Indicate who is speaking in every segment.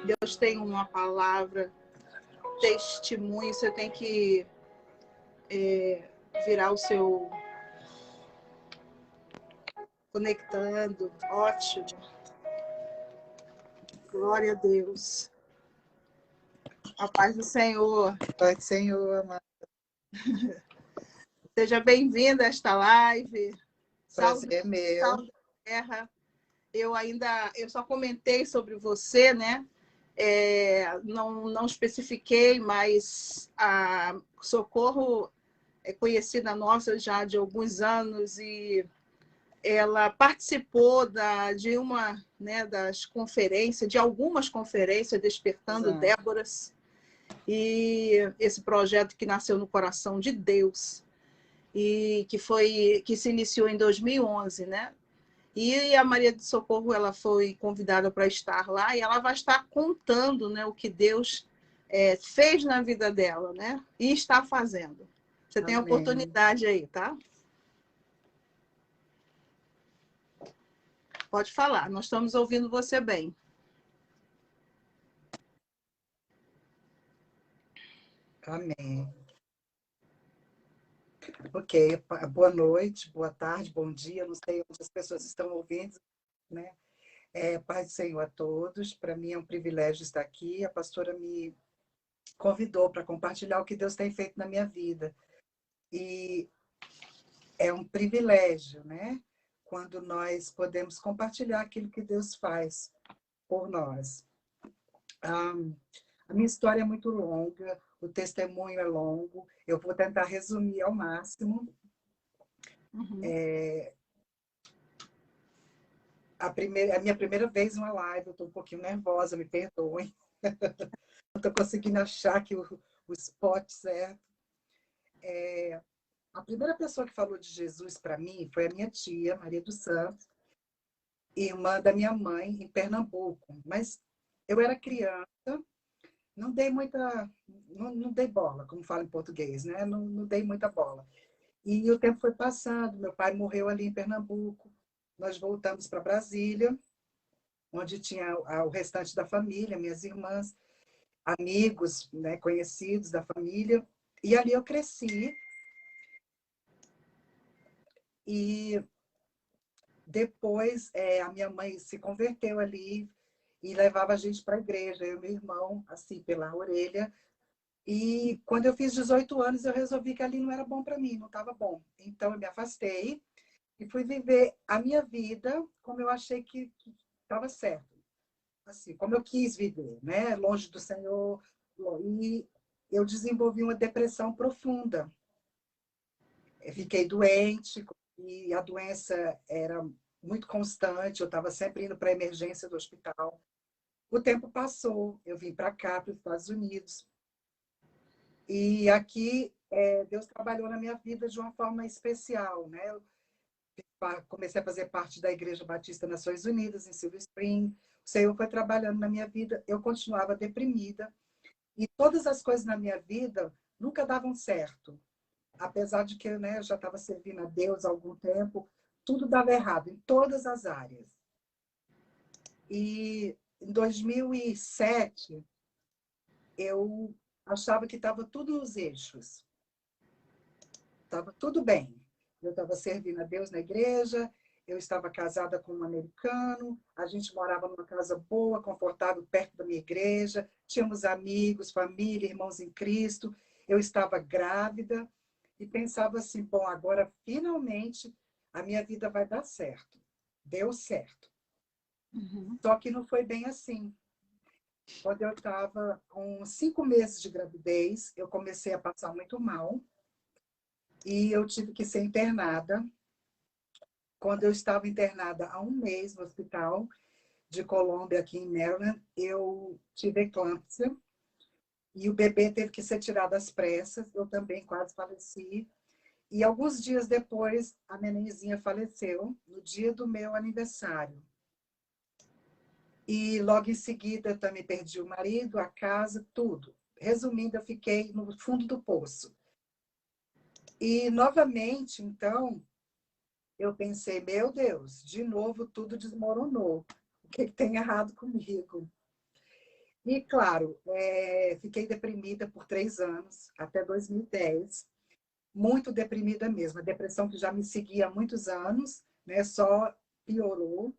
Speaker 1: Deus tem uma palavra, testemunho, você tem que virar o seu conectando. Ótimo. Glória a Deus. A paz do Senhor.
Speaker 2: Pai do Senhor, amado.
Speaker 1: Seja bem-vindo a esta live.
Speaker 2: Prazer é meu.
Speaker 1: Salve terra. Eu só comentei sobre você, né? Não especifiquei, mas a Socorro é conhecida nossa já de alguns anos e ela participou de uma, né, das conferências, de algumas conferências, Despertando
Speaker 2: Exato.
Speaker 1: Déboras, e esse projeto que nasceu no coração de Deus e que se iniciou em 2011, né? E a Maria de Socorro, ela foi convidada para estar lá e ela vai estar contando, né, o que Deus fez na vida dela, né? E está fazendo. Você
Speaker 2: Amém.
Speaker 1: tem a oportunidade aí, tá? Pode falar, nós estamos ouvindo você bem.
Speaker 2: Amém. Ok, boa noite, boa tarde, bom dia, não sei onde as pessoas estão ouvindo, né? Paz do Senhor a todos, para mim é um privilégio estar aqui, a pastora me convidou para compartilhar o que Deus tem feito na minha vida, e é um privilégio, né? Quando nós podemos compartilhar aquilo que Deus faz por nós. A minha história é muito longa, o testemunho é longo, eu vou tentar resumir ao máximo.
Speaker 1: Uhum.
Speaker 2: A minha primeira vez numa live, eu estou um pouquinho nervosa, me perdoem. Não estou conseguindo achar aqui o spot certo. A primeira pessoa que falou de Jesus para mim foi a minha tia, Maria dos Santos, irmã da minha mãe, em Pernambuco. Mas eu era criança, não dei bola, como fala em português, né? Não dei muita bola. E o tempo foi passando, meu pai morreu ali em Pernambuco, nós voltamos para Brasília, onde tinha o restante da família, minhas irmãs, amigos, né, conhecidos da família, e ali eu cresci. E depois a minha mãe se converteu ali e levava a gente para a igreja, eu e meu irmão, assim, pela orelha. E quando eu fiz 18 anos, eu resolvi que ali não era bom para mim, não estava bom. Então eu me afastei e fui viver a minha vida como eu achei que estava certo, assim, como eu quis viver, né? Longe do Senhor. E eu desenvolvi uma depressão profunda. Eu fiquei doente e a doença era muito constante, eu estava sempre indo para a emergência do hospital. O tempo passou, eu vim para cá, para os Estados Unidos. E aqui Deus trabalhou na minha vida de uma forma especial, né? Eu comecei a fazer parte da Igreja Batista Nações Unidas, em Silver Spring. O Senhor foi trabalhando na minha vida. Eu continuava deprimida. E todas as coisas na minha vida nunca davam certo. Apesar de que, né, eu já estava servindo a Deus há algum tempo, tudo dava errado, em todas as áreas. E em 2007, eu achava que estava tudo nos eixos. Estava tudo bem. Eu estava servindo a Deus na igreja, eu estava casada com um americano, a gente morava numa casa boa, confortável, perto da minha igreja, tínhamos amigos, família, irmãos em Cristo, eu estava grávida e pensava assim, bom, agora finalmente a minha vida vai dar certo. Deu certo.
Speaker 1: Uhum.
Speaker 2: Só que não foi bem assim. Quando eu estava com 5 meses de gravidez, eu comecei a passar muito mal e eu tive que ser internada. Quando eu estava internada há 1 mês no hospital de Colômbia, aqui em Maryland, eu tive eclâmpsia e o bebê teve que ser tirado às pressas. Eu também quase faleci. E alguns dias depois, a nenenzinha faleceu, no dia do meu aniversário. E logo em seguida, eu também perdi o marido, a casa, tudo. Resumindo, eu fiquei no fundo do poço. E, novamente, então, eu pensei, meu Deus, de novo tudo desmoronou. O que tem errado comigo? E, claro, fiquei deprimida por 3 anos, até 2010. Muito deprimida mesmo. A depressão que já me seguia há muitos anos, né, só piorou.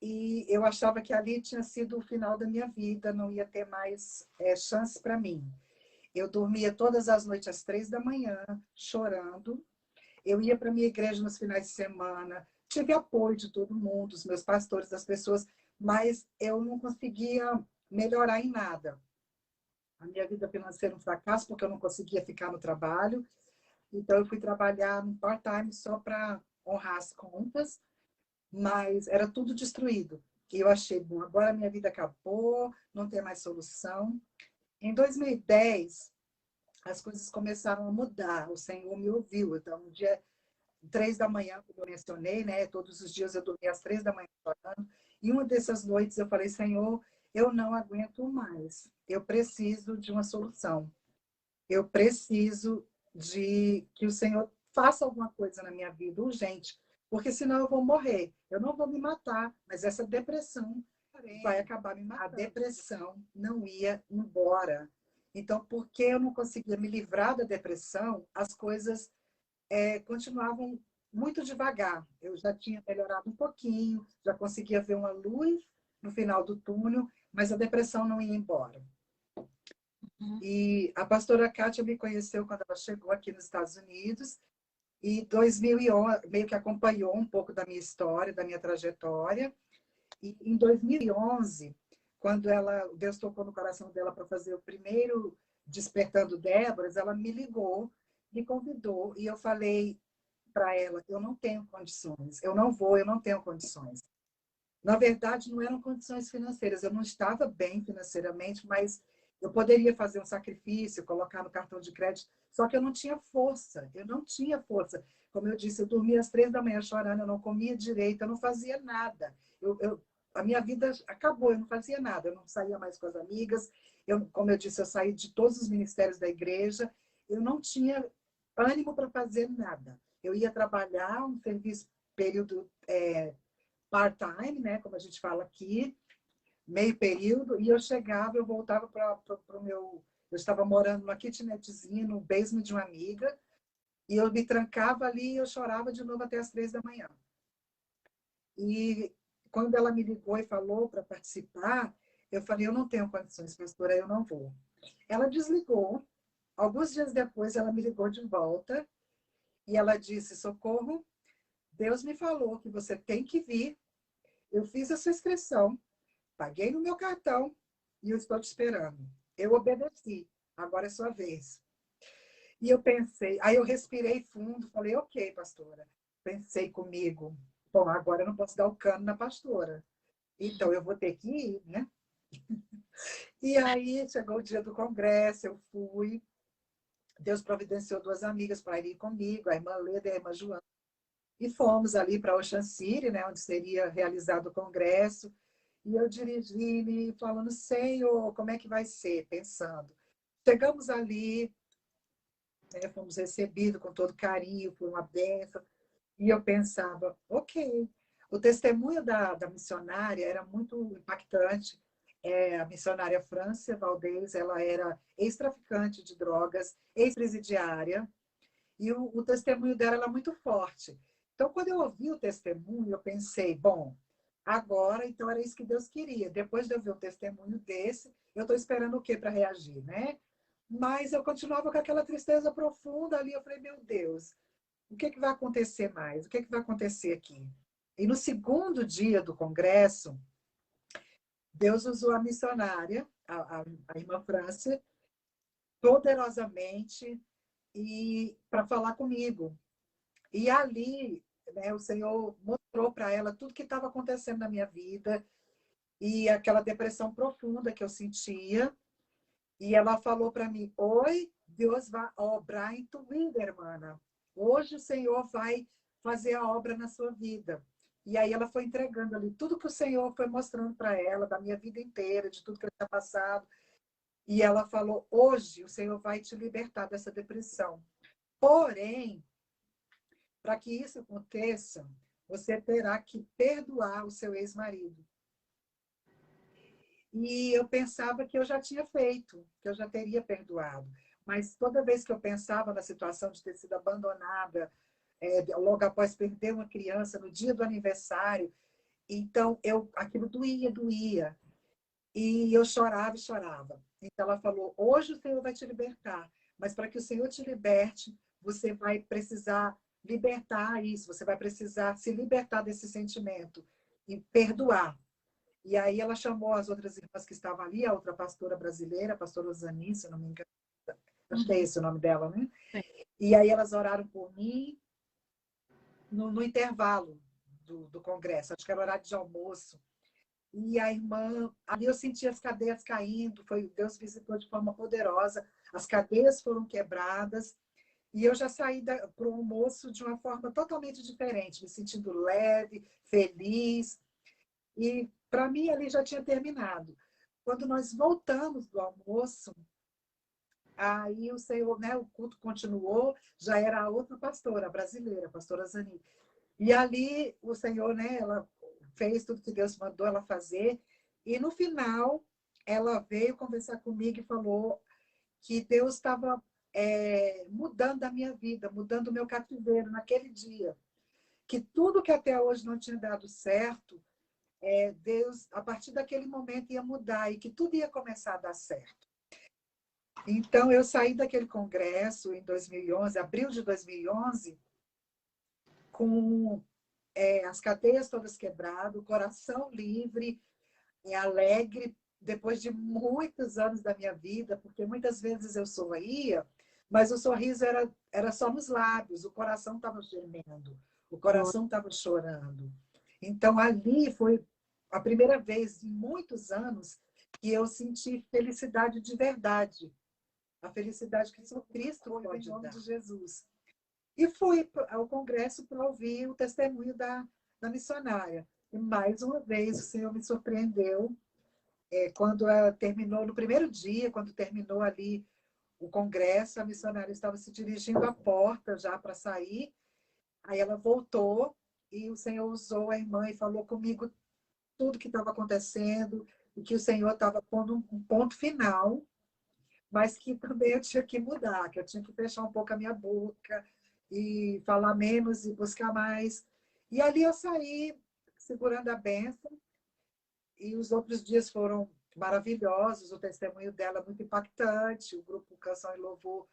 Speaker 2: E eu achava que ali tinha sido o final da minha vida, não ia ter mais chance para mim. Eu dormia todas as noites às 3 da manhã, chorando. Eu ia para minha igreja nos finais de semana, tive apoio de todo mundo, dos meus pastores, das pessoas, mas eu não conseguia melhorar em nada. A minha vida financeira um fracasso, porque eu não conseguia ficar no trabalho. Então, eu fui trabalhar no part-time só para honrar as contas, mas era tudo destruído. E eu achei, bom, agora a minha vida acabou, não tem mais solução. Em 2010, as coisas começaram a mudar, o Senhor me ouviu. Então, no dia 3 da manhã, como eu mencionei, né? Todos os dias eu dormia às 3 da manhã chorando. E uma dessas noites eu falei, Senhor, eu não aguento mais. Eu preciso de uma solução. Eu preciso de que o Senhor faça alguma coisa na minha vida, urgente, porque senão eu vou morrer. Eu não vou me matar, mas essa depressão vai acabar me matando. A depressão não ia embora. Então, porque eu não conseguia me livrar da depressão, as coisas continuavam muito devagar. Eu já tinha melhorado um pouquinho, já conseguia ver uma luz no final do túnel, mas a depressão não ia embora. E a pastora Kátia me conheceu quando ela chegou aqui nos Estados Unidos, e 2011 meio que acompanhou um pouco da minha história, da minha trajetória. E em 2011, quando Deus tocou no coração dela para fazer o primeiro Despertando Déboras, ela me ligou, me convidou, e eu falei para ela, eu não tenho condições, eu não vou, eu não tenho condições. Na verdade, não eram condições financeiras, eu não estava bem financeiramente, mas eu poderia fazer um sacrifício, colocar no cartão de crédito, só que eu não tinha força, eu não tinha força. Como eu disse, eu dormia às 3 da manhã chorando, eu não comia direito, eu não fazia nada. A minha vida acabou, eu não fazia nada, eu não saía mais com as amigas, como eu disse, eu saí de todos os ministérios da igreja, eu não tinha ânimo para fazer nada. Eu ia trabalhar um serviço período part-time, né, como a gente fala aqui, meio período, e eu chegava, eu voltava para o meu... Eu estava morando numa kitnetzinha, no basement de uma amiga, e eu me trancava ali e eu chorava de novo até as 3 da manhã. E quando ela me ligou e falou para participar, eu falei, eu não tenho condições, pastora, eu não vou. Ela desligou. Alguns dias depois, ela me ligou de volta e ela disse, Socorro, Deus me falou que você tem que vir. Eu fiz a sua inscrição, paguei no meu cartão e eu estou te esperando. Eu obedeci, agora é sua vez. E eu pensei, aí eu respirei fundo, falei, ok, pastora. Pensei comigo, bom, agora eu não posso dar o cano na pastora. Então eu vou ter que ir, né? E aí chegou o dia do congresso, eu fui. Deus providenciou 2 amigas para ir comigo, a irmã Leda e a irmã Joana. E fomos ali para Ocean City, né, onde seria realizado o congresso. E eu dirigi-me falando, Senhor, como é que vai ser? Pensando. Chegamos ali, né, fomos recebidos com todo carinho, por uma bênção. E eu pensava, ok. O testemunho da missionária era muito impactante. A missionária França Valdez, ela era ex-traficante de drogas, ex-presidiária, e o testemunho dela era muito forte. Então, quando eu ouvi o testemunho, eu pensei, bom, agora, então era isso que Deus queria. Depois de eu ver um testemunho desse, eu estou esperando o quê para reagir, né? Mas eu continuava com aquela tristeza profunda ali. Eu falei, meu Deus, o que vai acontecer mais? O que vai acontecer aqui? E no segundo dia do congresso, Deus usou a missionária, a irmã França, poderosamente e para falar comigo. E ali, né, o Senhor mostrou para ela tudo que estava acontecendo na minha vida e aquela depressão profunda que eu sentia. E ela falou para mim, oi, Deus vai obrar em tua vida, irmã. Hoje o Senhor vai fazer a obra na sua vida. E aí ela foi entregando ali tudo que o Senhor foi mostrando para ela, da minha vida inteira, de tudo que eu tinha passado. E ela falou, hoje o Senhor vai te libertar dessa depressão. Porém, para que isso aconteça, você terá que perdoar o seu ex-marido. E eu pensava que eu já tinha feito, que eu já teria perdoado. Mas toda vez que eu pensava na situação de ter sido abandonada, logo após perder uma criança no dia do aniversário, então aquilo doía, doía. E eu chorava e chorava. Então ela falou: hoje o Senhor vai te libertar, mas para que o Senhor te liberte, você vai precisar libertar isso, você vai precisar se libertar desse sentimento e perdoar. E aí ela chamou as outras irmãs que estavam ali, a outra pastora brasileira, a pastora Osani, se não me engano, acho que é esse o nome dela, né?
Speaker 1: Sim.
Speaker 2: E aí elas oraram por mim no intervalo do congresso, acho que era horário de almoço. E a irmã, ali eu senti as cadeias caindo, Deus visitou de forma poderosa, as cadeias foram quebradas, e eu já saí para o almoço de uma forma totalmente diferente, me sentindo leve, feliz, e para mim ali já tinha terminado. Quando nós voltamos do almoço, aí o Senhor, né, o culto continuou, já era a outra pastora, a brasileira, a pastora Zani. E ali o Senhor, né, ela fez tudo que Deus mandou ela fazer. E no final, ela veio conversar comigo e falou que Deus estava mudando a minha vida, mudando o meu cativeiro naquele dia. Que tudo que até hoje não tinha dado certo, Deus, a partir daquele momento, ia mudar e que tudo ia começar a dar certo. Então, eu saí daquele congresso em 2011, abril de 2011, com as cadeias todas quebradas, o coração livre, alegre, depois de muitos anos da minha vida, porque muitas vezes eu sorria, mas o sorriso era só nos lábios, o coração estava gemendo, o coração estava chorando. Então, ali foi a primeira vez em muitos anos que eu senti felicidade de verdade, a felicidade que só Cristo pode dar. Em nome de Jesus. E fui ao congresso para ouvir o testemunho da missionária. E mais uma vez o Senhor me surpreendeu. Quando ela terminou, no primeiro dia, quando terminou ali o congresso, a missionária estava se dirigindo à porta já para sair. Aí ela voltou e o Senhor usou a irmã e falou comigo tudo que estava acontecendo e que o Senhor estava pondo um ponto final, mas que também eu tinha que mudar, que eu tinha que fechar um pouco a minha boca e falar menos e buscar mais. E ali eu saí segurando a bênção, e os outros dias foram maravilhosos, o testemunho dela muito impactante, o grupo Canção e Louvor,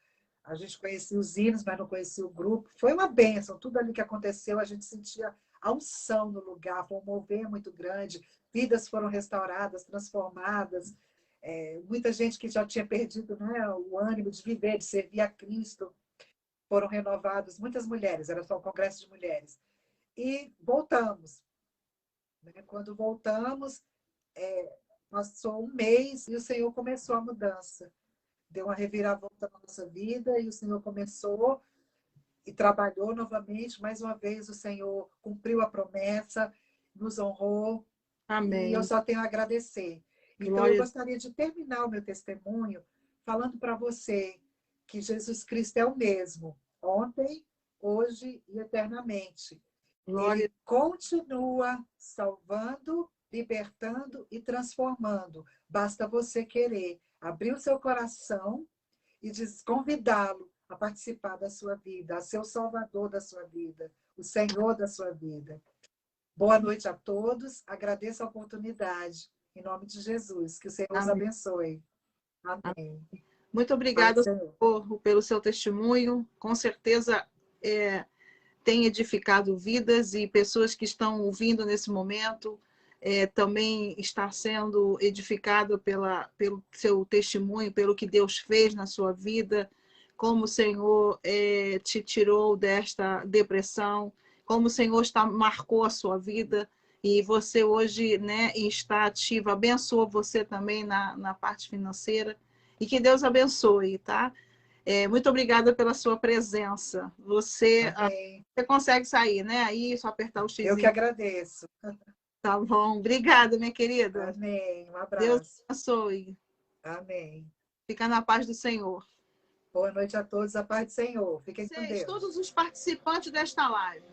Speaker 2: a gente conhecia os hinos, mas não conhecia o grupo. Foi uma bênção, tudo ali que aconteceu, a gente sentia a unção no lugar, foi um mover muito grande, vidas foram restauradas, transformadas, muita gente que já tinha perdido, né, o ânimo de viver, de servir a Cristo, foram renovados, muitas mulheres, era só um congresso de mulheres. E voltamos. Né? Quando voltamos, passou um mês e o Senhor começou a mudança. Deu uma reviravolta na nossa vida e o Senhor começou e trabalhou novamente. Mais uma vez, o Senhor cumpriu a promessa, nos honrou.
Speaker 1: Amém.
Speaker 2: E eu só tenho a agradecer. Então, eu gostaria de terminar o meu testemunho falando para você que Jesus Cristo é o mesmo, ontem, hoje e eternamente. Ele continua salvando, libertando e transformando. Basta você querer abrir o seu coração e convidá-lo a participar da sua vida, a ser o Salvador da sua vida, o Senhor da sua vida. Boa noite a todos. Agradeço a oportunidade. Em nome de Jesus. Que o Senhor os abençoe. Amém.
Speaker 1: Muito obrigada, Senhor, pelo seu testemunho. Com certeza tem edificado vidas e pessoas que estão ouvindo nesse momento também está sendo edificado pelo seu testemunho, pelo que Deus fez na sua vida, como o Senhor te tirou desta depressão, como o Senhor marcou a sua vida e você hoje, né, está ativa. Abençoa você também na parte financeira e que Deus abençoe, tá? Muito obrigada pela sua presença. Você consegue sair, né? Aí só apertar o X.
Speaker 2: Eu que agradeço.
Speaker 1: Tá bom. Obrigada, minha querida.
Speaker 2: Amém. Um abraço.
Speaker 1: Deus abençoe.
Speaker 2: Amém.
Speaker 1: Fica na paz do Senhor.
Speaker 2: Boa noite a todos. A paz do Senhor. Fiquem com Deus.
Speaker 1: Todos os participantes desta live,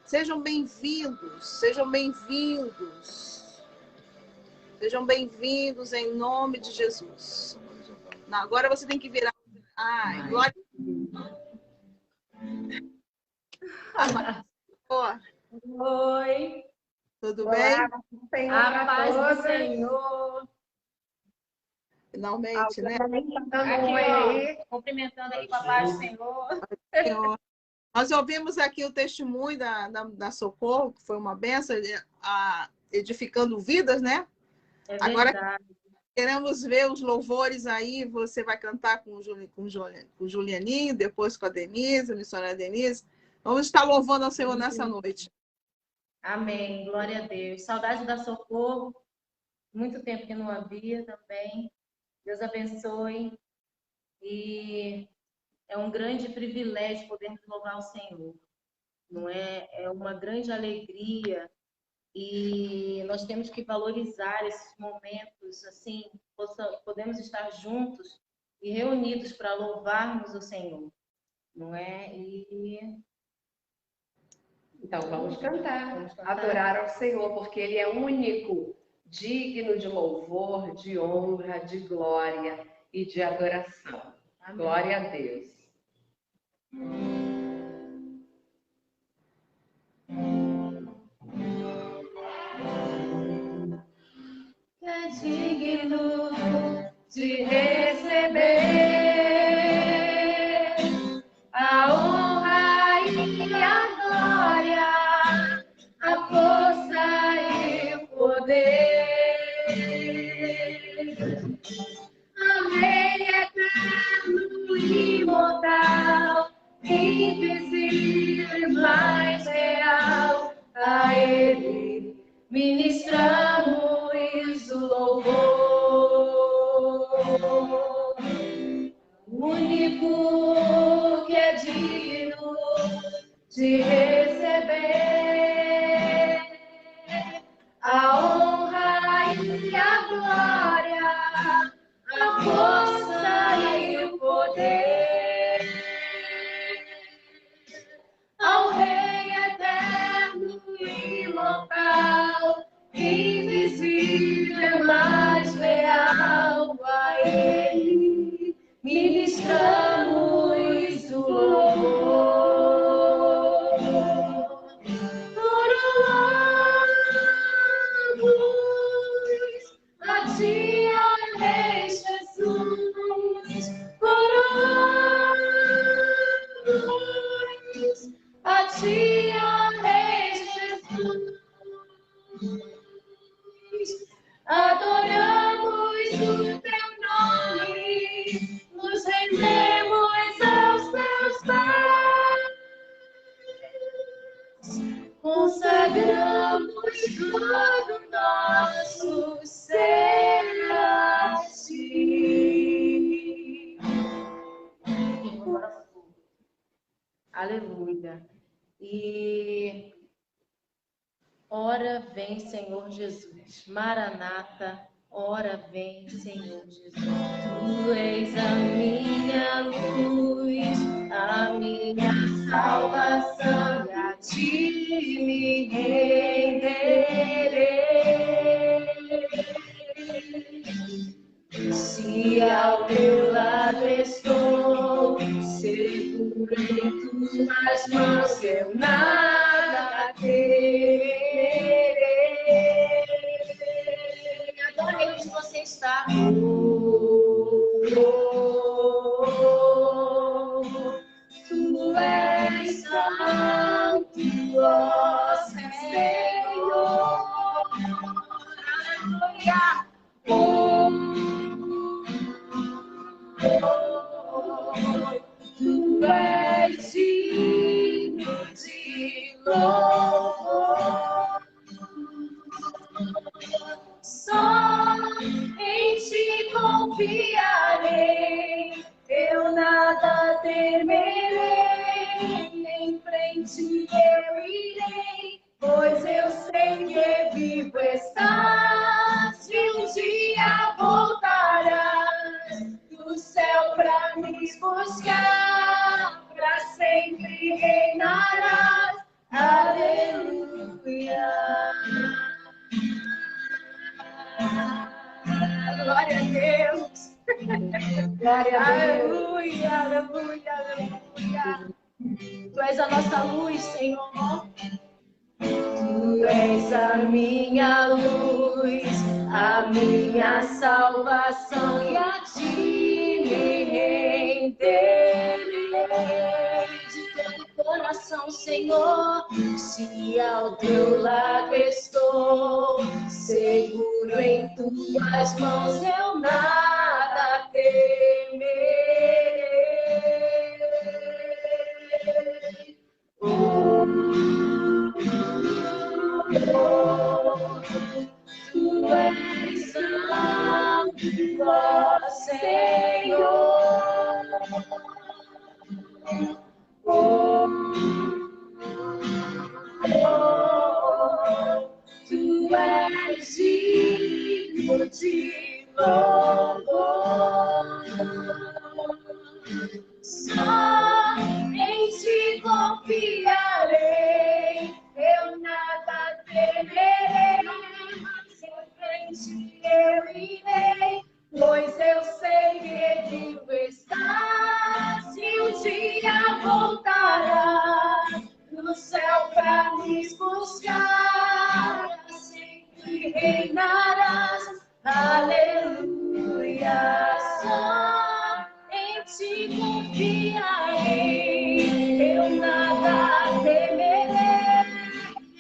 Speaker 1: sejam bem-vindos. Sejam bem-vindos. Sejam bem-vindos em nome de Jesus. Não, agora você tem que virar. Ai, glória.
Speaker 3: Oi.
Speaker 1: Tudo
Speaker 2: Olá,
Speaker 1: bem?
Speaker 2: Senhor,
Speaker 3: A paz do
Speaker 2: todas.
Speaker 3: Senhor.
Speaker 1: Finalmente, né?
Speaker 3: Aqui, ó, cumprimentando aí com a paz do Senhor.
Speaker 1: Senhor. Nós ouvimos aqui o testemunho da Socorro, que foi uma benção, edificando vidas, né?
Speaker 3: É
Speaker 1: Agora
Speaker 3: verdade.
Speaker 1: queremos ver os louvores aí. Você vai cantar com o Julianinho, depois com a Denise, a missionária Denise. Vamos estar louvando ao Senhor nessa noite.
Speaker 3: Amém. Glória a Deus. Saudade da Socorro. Muito tempo que não havia também. Deus abençoe. E é um grande privilégio podermos louvar o Senhor. Não é? É uma grande alegria. E nós temos que valorizar esses momentos, assim, podemos estar juntos e reunidos para louvarmos o Senhor, não é?
Speaker 4: Então vamos cantar,
Speaker 3: Vamos cantar.
Speaker 4: adorar ao Senhor, porque Ele é único, digno de louvor, de honra, de glória e de adoração.
Speaker 3: Amém.
Speaker 4: Glória a Deus.
Speaker 3: É digno de receber a honra e a glória, a força e o poder. Amém, eterno e imortal, invisível, mais real, a Ele ministramos o louvor. O único que é digno de receber a honra e a glória, a força e o poder. Ao Rei eterno e imortal, invisível, mas real, a Ele ministramos o louvor. Coroamos a Ti, ó Rei Jesus, coroamos a Ti, ó Rei Jesus, adoramos o Teu nome, nos rendemos aos Teus pés, consagramos todo o nosso ser a Ti. Aleluia. E ora vem, Senhor Jesus. Maranata, ora vem, Senhor Jesus. Tu és a minha luz, a minha salvação, e a Ti me renderei. Se ao Teu lado estou, seguro em Tuas mãos, eu nada temerei. Adore onde você está. Tu és santo, ó Senhor. Aleluia. Tu és digno de louvor. Só em Ti confiarei, eu nada temerei. Em frente eu irei, pois eu sei que vivo estás, e um dia voltarás do céu pra me buscar, pra sempre reinarás. Aleluia. glória a Deus.
Speaker 4: Glória a Deus.
Speaker 3: Aleluia, aleluia, aleluia. Tu és a nossa luz, Senhor. Tu és a minha luz, a minha salvação, e a ti me renderei de todo coração, Senhor. Se ao teu lado estou, seguro em tuas mãos, eu nada temerei. Tu és santo, ó Senhor. Tu és digno de louvor. Só em ti confiarei, eu nada temerei. Sempre em ti eu irei, pois eu sei que vivo estás. Se um dia voltarás no céu pra me buscar, sempre reinarás. Aleluia. Só em ti confiarei, eu nada temerei.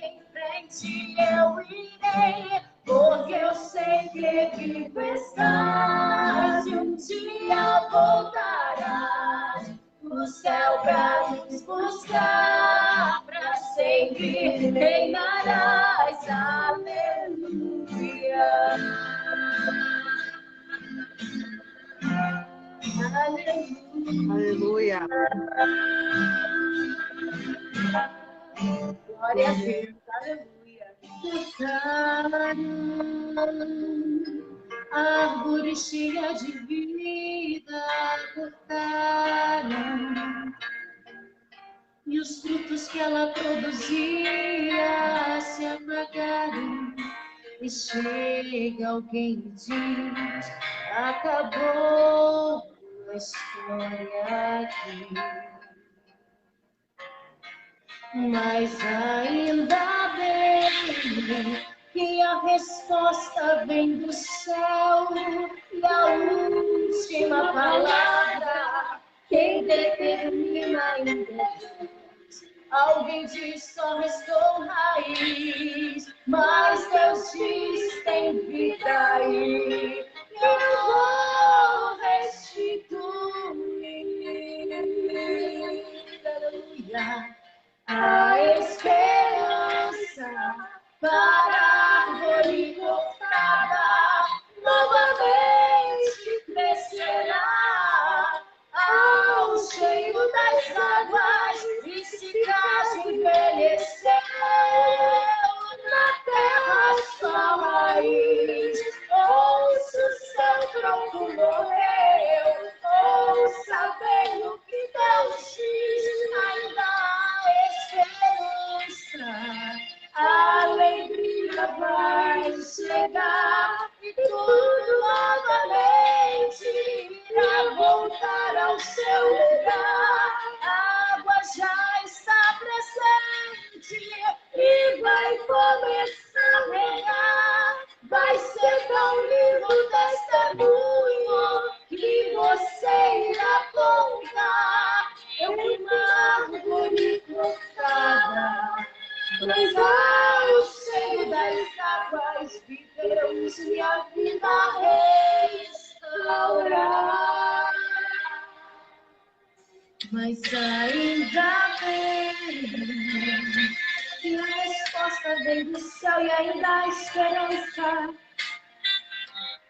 Speaker 3: Em frente eu irei, porque eu sei que vivo estás. E um dia voltarás no céu pra nos buscar, pra sempre reinarás. Aleluia.
Speaker 1: Aleluia.
Speaker 3: Glória a Deus. Aleluia. Árvore cheia de vida cortaram, e os frutos que ela produzia se apagaram. E chega alguém e diz: acabou a história aqui. Mas ainda bem que a resposta vem do céu, e a última palavra quem determina ainda é Deus. Alguém diz só restou raiz, mas Deus diz tem vida aí. Eu vou restituir. Aleluia. A esperança para a árvore cortada novamente crescerá ao cheiro das águas, e se caso envelheceu na terra sua raiz, ouça o seu tronco morreu, ouça bem o que Deus diz. Ainda há esperança, a alegria vai chegar, e tudo novamente irá voltar ao seu lugar. A água já está presente e vai começar a regar. Vai ser tão lindo o testemunho que você irá contar. Eu fui uma árvore cortada, mas ao cheiro das águas vi Deus minha vida restaurar. Mas ainda bem que a resposta vem do céu, e ainda há esperança.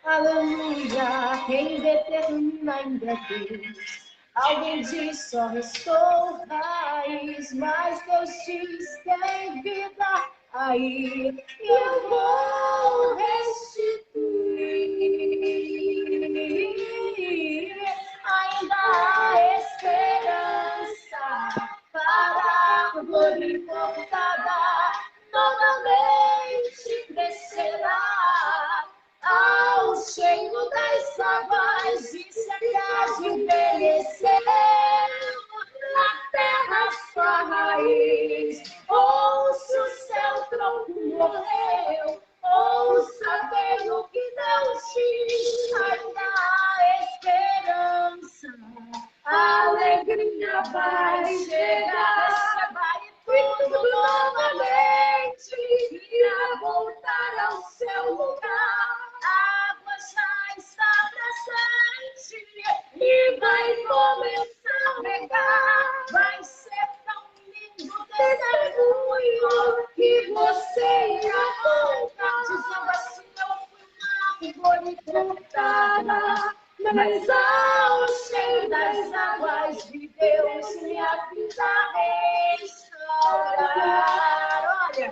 Speaker 3: Aleluia. Quem determina ainda é Deus. Alguém diz só restou raiz, mas Deus diz tem vida aí, e eu vou restituir. Ainda há esperança para a árvore cortada novamente crescerá ao cheiro águas e se a casa envelheceu, na terra sua raiz. Ouça o seu tronco morreu, ouça bem o que Deus diz. Ainda há esperança, a alegria vai chegar, e tudo novamente irá voltar ao seu lugar. A água já está presente e vai começar a regar. Vai ser tão lindo o testemunho que você irá contar, dizendo assim: eu fui uma árvore plantada, mas ao cheio das águas de Deus minha vida restaurar. Olha,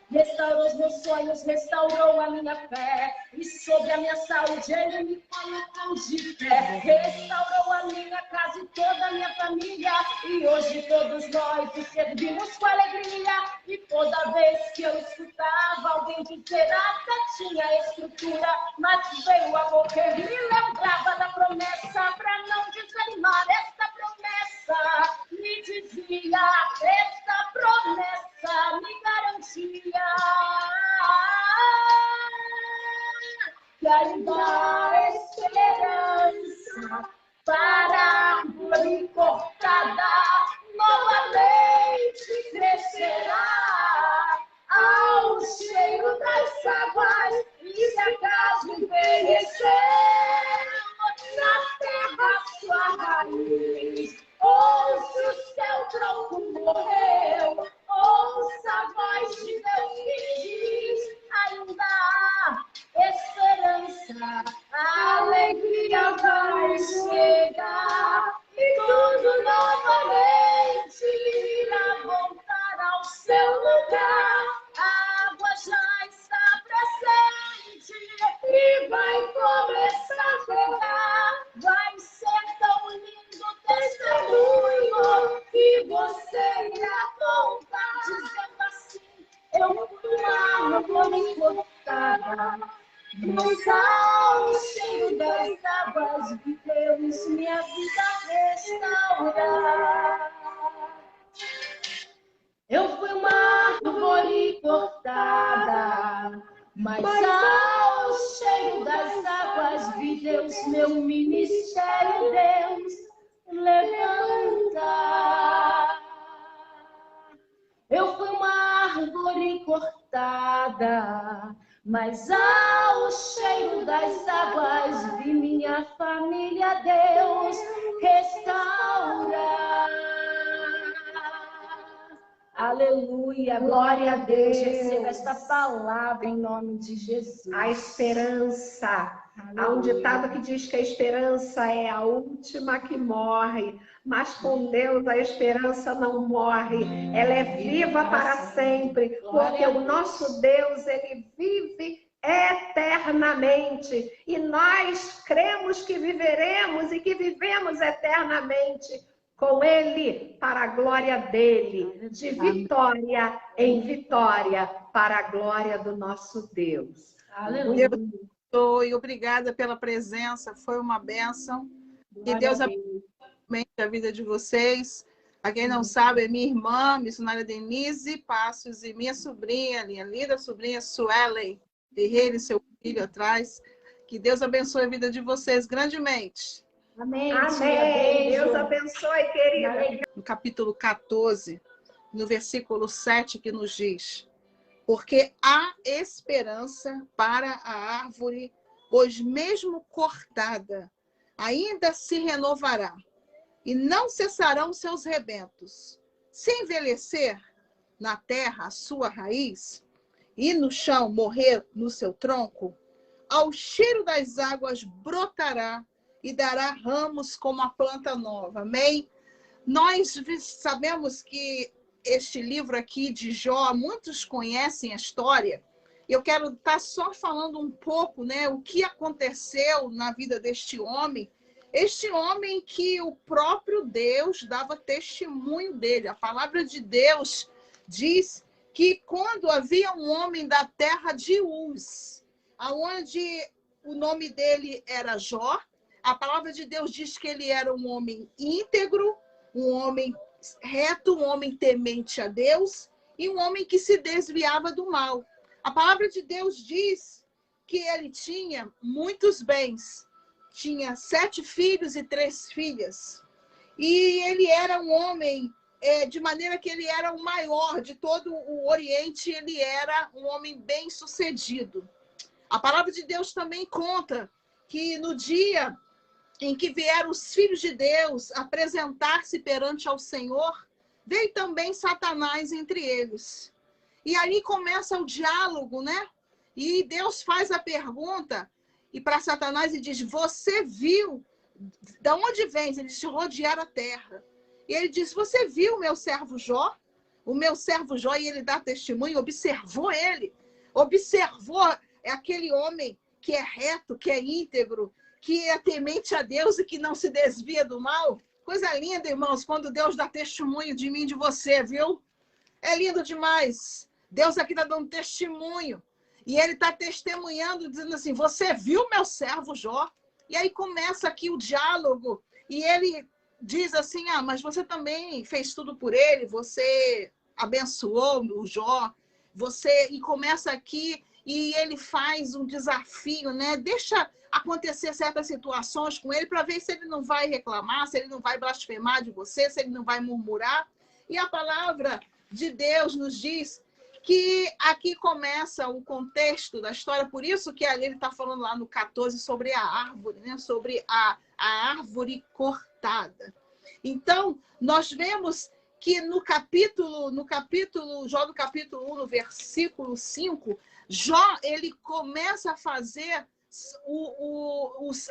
Speaker 3: restaurou os meus sonhos, restaurou a minha fé, e sobre a minha saúde Ele me colocou de pé. Restaurou a minha casa e toda a minha família, e hoje todos nós o servimos com alegria. E toda vez que eu escutava alguém dizer até tinha estrutura, mas veio a morrer, me lembrava da promessa para não desanimar. Esta promessa me dizia, esta promessa me garantia que ainda há esperança para a árvore cortada, novamente crescerá ao cheiro das águas. E se acaso envelheceu, na terra sua raiz, ouça o seu tronco morreu, ouça a voz de Deus que diz: ainda há esperança, a alegria vai chegar, e tudo novamente irá voltar ao seu lugar. A água já está presente e vai começar a regar. Vai ser tão lindo o testemunho que você irá contar, dizendo assim: eu fui uma árvore cortada, mas ao cheiro das águas de Deus minha vida restaurar. Eu fui uma árvore cortada, mas ao cheiro das águas vi Deus, meu ministério Deus levantar. Eu fui uma árvore cortada, mas ao cheiro das águas vi minha família Deus restaurar. Aleluia, glória a Deus. Receba esta palavra em nome de Jesus.
Speaker 4: A esperança. Há um ditado que diz que a esperança é a última que morre, mas com Deus a esperança não morre, ela é viva para sempre, porque o nosso Deus, Ele vive eternamente, e nós cremos que viveremos e que vivemos eternamente com Ele, para a glória dele, de vitória em vitória, para a glória do nosso Deus.
Speaker 3: Aleluia.
Speaker 1: E obrigada pela presença, foi uma bênção. Que Deus abençoe a vida de vocês. A quem não sabe, é minha irmã, missionária Denise Passos, e minha sobrinha, minha linda sobrinha Suelen Ferreira e seu filho atrás. Que Deus abençoe a vida de vocês grandemente.
Speaker 3: Amém.
Speaker 4: Amém. Deus abençoe, querida.
Speaker 1: No capítulo 14, no versículo 7, que nos diz: porque há esperança para a árvore, pois mesmo cortada, ainda se renovará, e não cessarão seus rebentos. Se envelhecer na terra a sua raiz, e no chão morrer no seu tronco, ao cheiro das águas brotará e dará ramos como a planta nova. Amém? Nós sabemos que este livro aqui de Jó, muitos conhecem a história. Eu quero estar só falando um pouco, né, o que aconteceu na vida deste homem. Este homem que o próprio Deus dava testemunho dele. A palavra de Deus diz que quando havia um homem da terra de Uz, aonde o nome dele era Jó. A palavra de Deus diz que ele era um homem íntegro, um homem reto, um homem temente a Deus e um homem que se desviava do mal. A palavra de Deus diz que ele tinha muitos bens. Tinha 7 filhos e 3 filhas. E ele era um homem, de maneira que ele era o maior de todo o Oriente, ele era um homem bem-sucedido. A palavra de Deus também conta que no dia em que vieram os filhos de Deus apresentar-se perante ao Senhor, veio também Satanás entre eles. E ali começa o diálogo, né? E Deus faz a pergunta e para Satanás e diz: você viu de onde vens? Eles rodearam a terra. E ele diz: você viu o meu servo Jó? O meu servo Jó, e ele dá testemunho, observou ele. Observou aquele homem que é reto, que é íntegro, que é temente a Deus e que não se desvia do mal. Coisa linda, irmãos, quando Deus dá testemunho de mim e de você, viu? É lindo demais. Deus aqui está dando testemunho. E ele está testemunhando, dizendo assim: você viu meu servo Jó? E aí começa aqui o diálogo. E ele diz assim: mas você também fez tudo por ele, você abençoou o Jó. E começa aqui, e ele faz um desafio, né? Deixa acontecer certas situações com ele para ver se ele não vai reclamar, se ele não vai blasfemar de você, se ele não vai murmurar. E a palavra de Deus nos diz que aqui começa o contexto da história, por isso que ali ele está falando lá no 14 sobre a árvore, né? Sobre a árvore cortada. Então, nós vemos que no capítulo, Jó no capítulo 1, no versículo 5, Jó, ele começa a fazer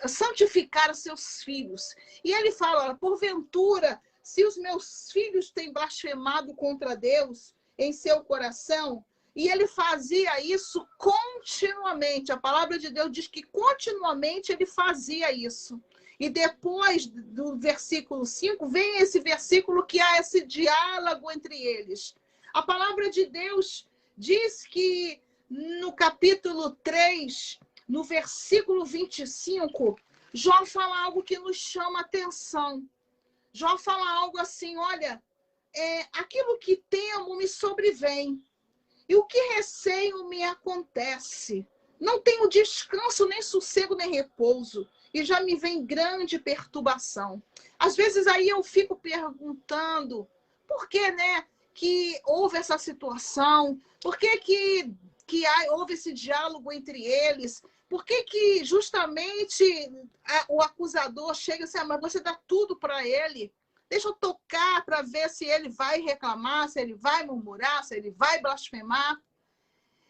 Speaker 1: santificar os seus filhos. E ele fala: porventura, se os meus filhos têm blasfemado contra Deus em seu coração, e ele fazia isso continuamente. A palavra de Deus diz que continuamente ele fazia isso. E depois do versículo 5, vem esse versículo que há esse diálogo entre eles. A palavra de Deus diz que no capítulo 3, no versículo 25, Jó fala algo que nos chama a atenção. Jó fala algo assim: olha, aquilo que temo me sobrevém, e o que receio me acontece. Não tenho descanso, nem sossego, nem repouso, e já me vem grande perturbação. Às vezes aí eu fico perguntando, por que, né, que houve essa situação? Por que houve esse diálogo entre eles? Por que justamente o acusador chega assim: mas você dá tudo para ele? Deixa eu tocar para ver se ele vai reclamar, se ele vai murmurar, se ele vai blasfemar.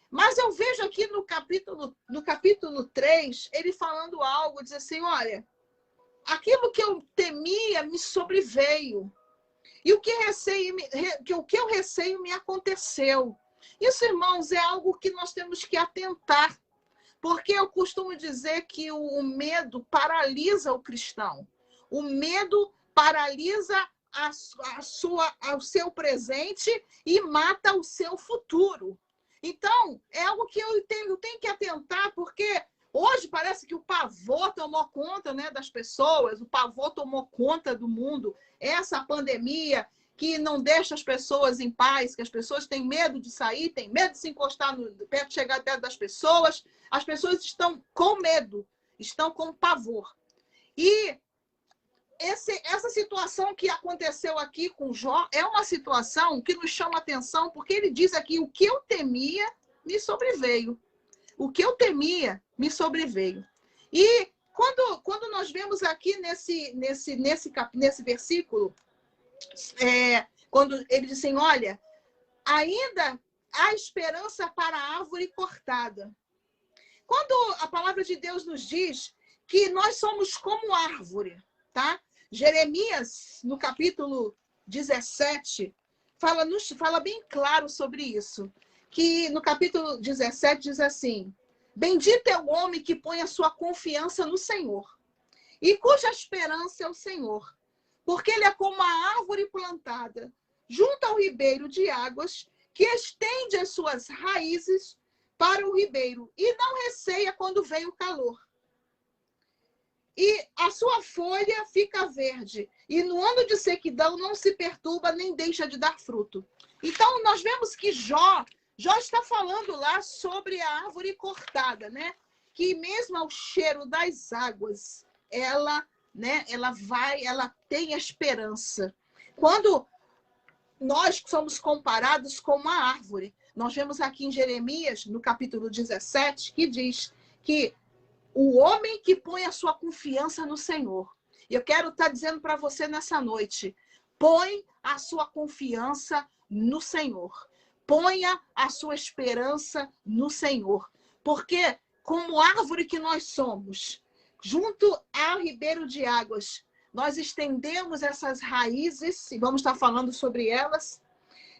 Speaker 1: Mas eu vejo aqui no capítulo 3, ele falando algo, diz assim: olha, aquilo que eu temia me sobreveio. E o que eu receio me aconteceu. Isso, irmãos, é algo que nós temos que atentar. Porque eu costumo dizer que o medo paralisa o cristão. O medo paralisa o seu presente e mata o seu futuro. Então, é algo que eu tenho que atentar, porque hoje parece que o pavor tomou conta, né, das pessoas, o pavor tomou conta do mundo. Essa pandemia que não deixa as pessoas em paz, que as pessoas têm medo de sair, têm medo de se encostar perto, chegar perto das pessoas. As pessoas estão com medo, estão com pavor. E essa situação que aconteceu aqui com Jó é uma situação que nos chama atenção, porque ele diz aqui: o que eu temia me sobreveio. O que eu temia me sobreveio. E quando nós vemos aqui nesse versículo, quando ele diz assim: olha, ainda há esperança para a árvore cortada. Quando a palavra de Deus nos diz que nós somos como árvore, tá? Jeremias, no capítulo 17, fala bem claro sobre isso. Que no capítulo 17 diz assim: bendito é o homem que põe a sua confiança no Senhor, e cuja esperança é o Senhor, porque ele é como a árvore plantada junto ao ribeiro de águas, que estende as suas raízes para o ribeiro, e não receia quando vem o calor, e a sua folha fica verde. E no ano de sequidão não se perturba nem deixa de dar fruto. Então, nós vemos que Jó está falando lá sobre a árvore cortada, né? Que mesmo ao cheiro das águas, ela tem esperança. Quando nós somos comparados com uma árvore, nós vemos aqui em Jeremias, no capítulo 17, que diz que o homem que põe a sua confiança no Senhor. E eu quero estar dizendo para você nessa noite, põe a sua confiança no Senhor. Ponha a sua esperança no Senhor. Porque, como árvore que nós somos, junto ao ribeiro de águas, nós estendemos essas raízes, e vamos estar falando sobre elas,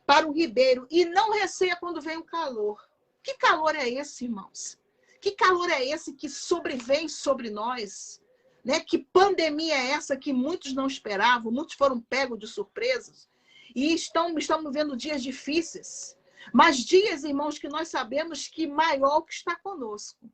Speaker 1: para o ribeiro. E não receia quando vem o calor. Que calor é esse, irmãos? Que calor é esse que sobrevém sobre nós? Né? Que pandemia é essa que muitos não esperavam, muitos foram pegos de surpresas e estamos vendo dias difíceis. Mas dias, irmãos, que nós sabemos que maior que está conosco.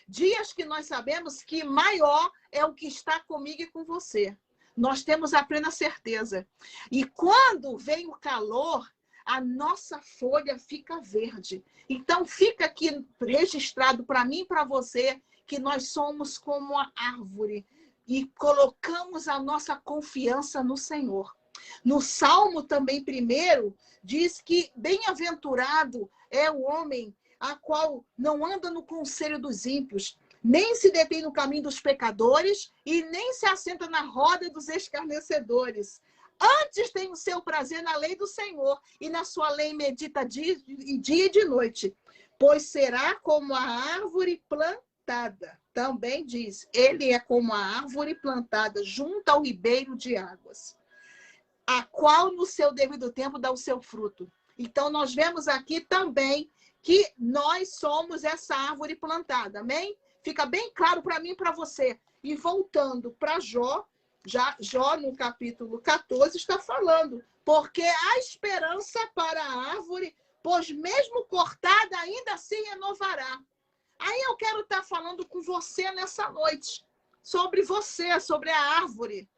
Speaker 1: Dias que nós sabemos que maior é o que está comigo e com você. Nós temos a plena certeza. E quando vem o calor, a nossa folha fica verde. Então, fica aqui registrado para mim e para você que nós somos como a árvore e colocamos a nossa confiança no Senhor. No Salmo também, primeiro, diz que bem-aventurado é o homem a qual não anda no conselho dos ímpios, nem se detém no caminho dos pecadores e nem se assenta na roda dos escarnecedores. Antes tem o seu prazer na lei do Senhor, e na sua lei medita dia e de noite. Pois será como a árvore plantada. Também diz, ele é como a árvore plantada junto ao ribeiro de águas, a qual no seu devido tempo dá o seu fruto. Então, nós vemos aqui também que nós somos essa árvore plantada, amém? Fica bem claro para mim e para você. E voltando para Jó, Jó, no capítulo 14, está falando, porque há esperança para a árvore, pois mesmo cortada, ainda assim renovará. Aí eu quero estar falando com você nessa noite, sobre você, sobre a árvore.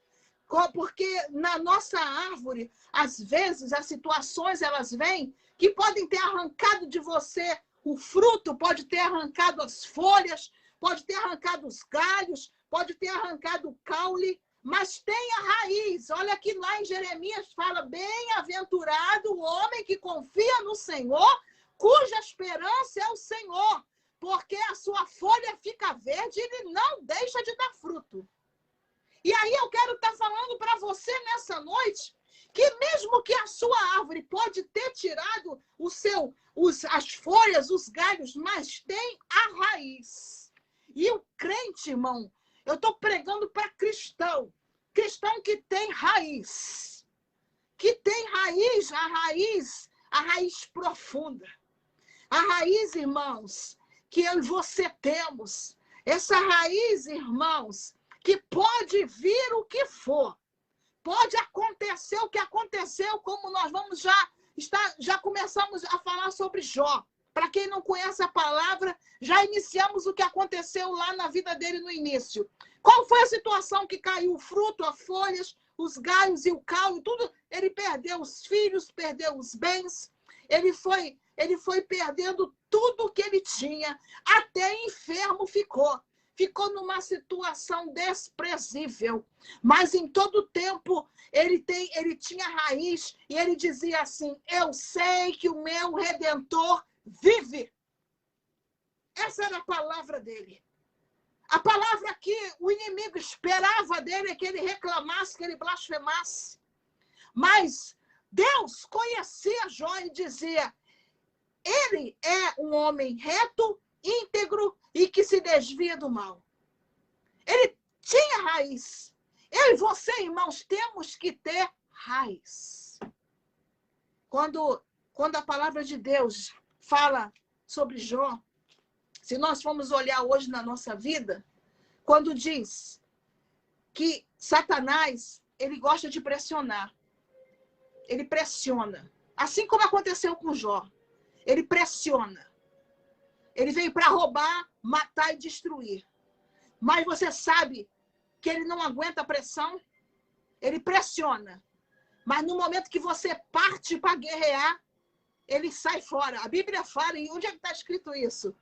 Speaker 1: Porque na nossa árvore, às vezes, as situações, elas vêm que podem ter arrancado de você o fruto, pode ter arrancado as folhas, pode ter arrancado os galhos, pode ter arrancado o caule, mas tem a raiz. Olha aqui lá em Jeremias fala, bem-aventurado o homem que confia no Senhor, cuja esperança é o Senhor, porque a sua folha fica verde e ele não deixa de dar fruto. E aí eu quero estar falando para você nessa noite, que mesmo que a sua árvore pode ter tirado as folhas, os galhos, mas tem a raiz. E o crente, irmão, eu estou pregando para cristão que tem raiz. Que tem raiz, a raiz profunda. A raiz, irmãos, que eu e você temos. Essa raiz, irmãos, que pode vir o que for. Pode acontecer o que aconteceu, como nós vamos já começamos a falar sobre Jó. Para quem não conhece a palavra, já iniciamos o que aconteceu lá na vida dele no início. Qual foi a situação que caiu o fruto, as folhas, os galhos e o caule, tudo? Ele perdeu os filhos, perdeu os bens, ele foi perdendo tudo que ele tinha, até enfermo ficou. Ficou numa situação desprezível. Mas em todo tempo ele tinha raiz e ele dizia assim, eu sei que o meu Redentor vive. Essa era a palavra dele. A palavra que o inimigo esperava dele é que ele reclamasse, que ele blasfemasse. Mas Deus conhecia Jó e dizia, ele é um homem reto, íntegro e que se desvia do mal. Ele tinha raiz. Eu e você, irmãos, temos que ter raiz. Quando a palavra de Deus fala sobre Jó, se nós formos olhar hoje na nossa vida, quando diz que Satanás, ele gosta de pressionar. Ele pressiona. Assim como aconteceu com Jó. Ele pressiona. Ele veio para roubar, matar e destruir. Mas você sabe que ele não aguenta a pressão, ele pressiona. Mas no momento que você parte para guerrear, ele sai fora. A Bíblia fala, e onde é que está escrito isso?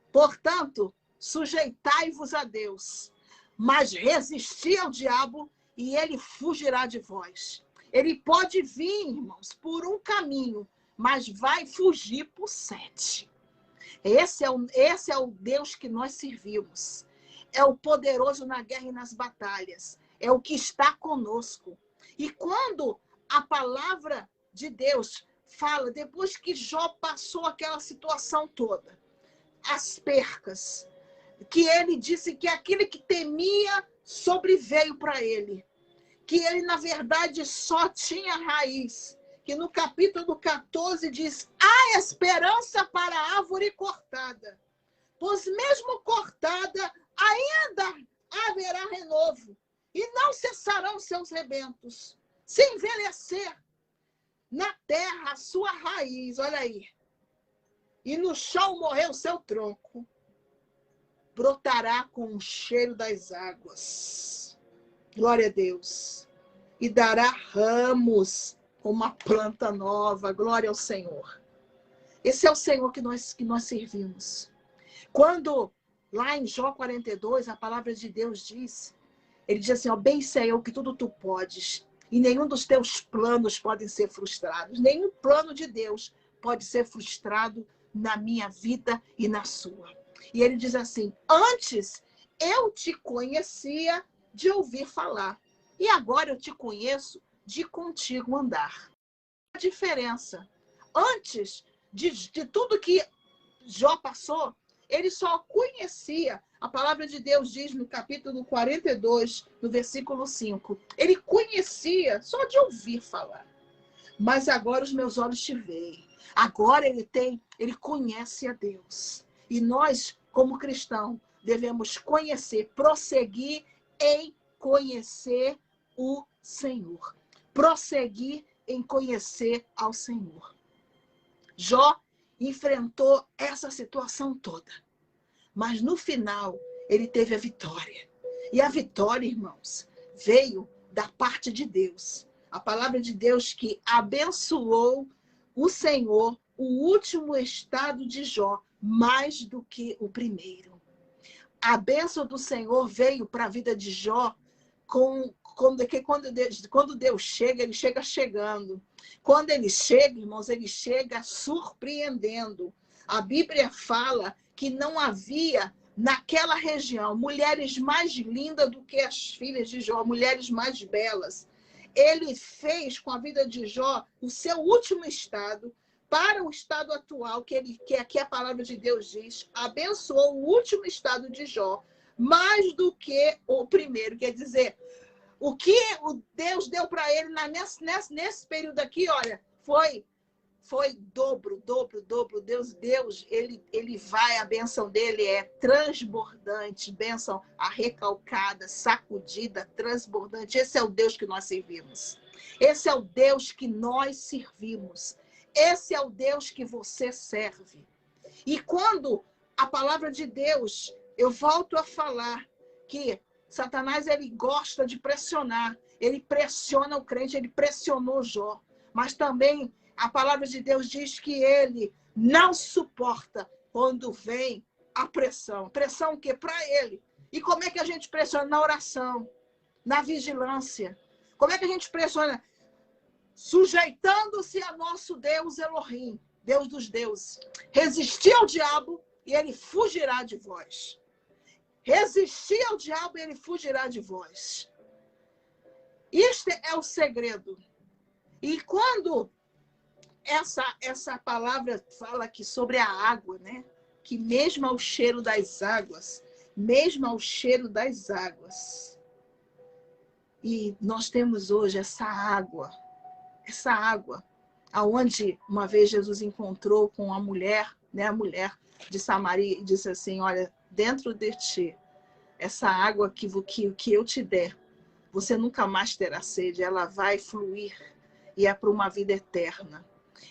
Speaker 1: Portanto, sujeitai-vos a Deus, mas resisti ao diabo e ele fugirá de vós. Ele pode vir, irmãos, por um caminho, mas vai fugir por 7. Esse é o Deus que nós servimos. É o poderoso na guerra e nas batalhas. É o que está conosco. E quando a palavra de Deus fala, depois que Jó passou aquela situação toda, as percas, que ele disse que aquele que temia sobreveio para ele, que ele, na verdade, só tinha raiz, que no capítulo 14 diz, há esperança para a árvore cortada, pois mesmo cortada, ainda haverá renovo, e não cessarão seus rebentos. Se envelhecer na terra a sua raiz, olha aí, e no chão morrer o seu tronco, brotará com o cheiro das águas. Glória a Deus. E dará ramos como uma planta nova. Glória ao Senhor. Esse é o Senhor que nós servimos. Quando, lá em Jó 42, a palavra de Deus diz, ele diz assim, ó, bem sei eu que tudo tu podes, e nenhum dos teus planos podem ser frustrados. Nenhum plano de Deus pode ser frustrado na minha vida e na sua. E ele diz assim, antes eu te conhecia de ouvir falar, e agora eu te conheço de contigo andar. A diferença, antes de tudo que Jó passou, ele só conhecia, a palavra de Deus diz no capítulo 42, no versículo 5, ele conhecia só de ouvir falar. Mas agora os meus olhos te veem. Agora ele conhece a Deus. E nós, como cristãos, devemos conhecer, prosseguir em conhecer o Senhor. Prosseguir em conhecer ao Senhor. Jó enfrentou essa situação toda. Mas no final, ele teve a vitória. E a vitória, irmãos, veio da parte de Deus. A palavra de Deus que abençoou o Senhor, o último estado de Jó, mais do que o primeiro. A bênção do Senhor veio para a vida de Jó quando Deus chega, ele chega chegando. Quando ele chega, irmãos, ele chega surpreendendo. A Bíblia fala que não havia naquela região mulheres mais lindas do que as filhas de Jó, mulheres mais belas. Ele fez com a vida de Jó o seu último estado para o estado atual, que aqui a palavra de Deus diz, abençoou o último estado de Jó, mais do que o primeiro. Quer dizer, o que Deus deu para ele nesse período aqui, olha, foi dobro. Deus, ele vai, a bênção dele é transbordante, bênção arrecalcada, sacudida, transbordante. Esse é o Deus que nós servimos. Esse é o Deus que nós servimos. Esse é o Deus que você serve. E quando a palavra de Deus, eu volto a falar que Satanás, ele gosta de pressionar. Ele pressiona o crente, ele pressionou Jó. Mas também a palavra de Deus diz que ele não suporta quando vem a pressão. Pressão o quê? Para ele. E como é que a gente pressiona? Na oração, na vigilância. Como é que a gente pressiona? Sujeitando-se a nosso Deus Elohim, Deus dos deuses. Resistir ao diabo e ele fugirá de vós. Resistir ao diabo e ele fugirá de vós. Este é o segredo. E quando essa palavra fala aqui sobre a água, né? Que mesmo ao cheiro das águas, e nós temos hoje essa água, aonde uma vez Jesus encontrou com a mulher, né? A mulher de Samaria, e disse assim, olha, dentro de ti, essa água que eu te der, você nunca mais terá sede, ela vai fluir e é para uma vida eterna.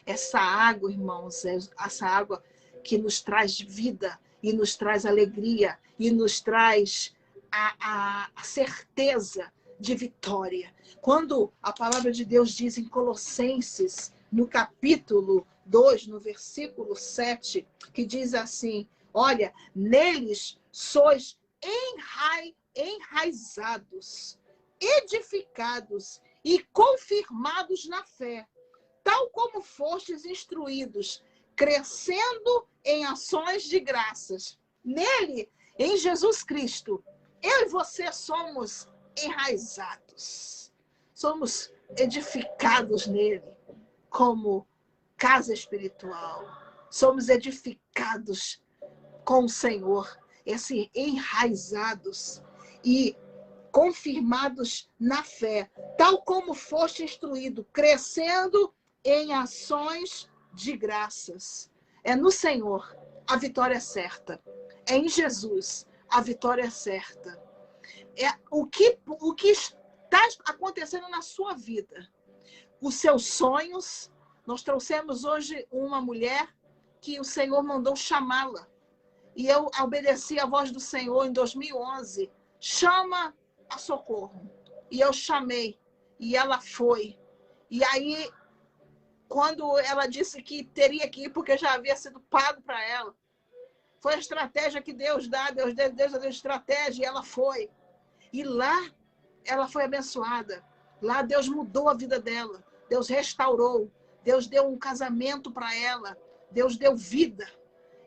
Speaker 1: Essa água, irmãos, é essa água que nos traz vida e nos traz alegria e nos traz a certeza de vitória. Quando a palavra de Deus diz em Colossenses, no capítulo 2, no versículo 7, que diz assim, olha, neles sois enraizados, edificados e confirmados na fé, tal como fostes instruídos, crescendo em ações de graças. Nele, em Jesus Cristo, eu e você somos enraizados, somos edificados nele como casa espiritual, somos edificados com o Senhor, enraizados e confirmados na fé, tal como foste instruído, crescendo em ações de graças. É no Senhor a vitória é certa. É em Jesus a vitória é certa. É o que está acontecendo na sua vida. Os seus sonhos. Nós trouxemos hoje uma mulher que o Senhor mandou chamá-la. E eu obedeci a voz do Senhor em 2011. Chama a Socorro. E eu chamei. E ela foi. E aí, quando ela disse que teria que ir, porque já havia sido pago para ela, foi a estratégia que Deus dá. Deus deu estratégia e ela foi. E lá, ela foi abençoada. Lá, Deus mudou a vida dela. Deus restaurou. Deus deu um casamento para ela. Deus deu vida.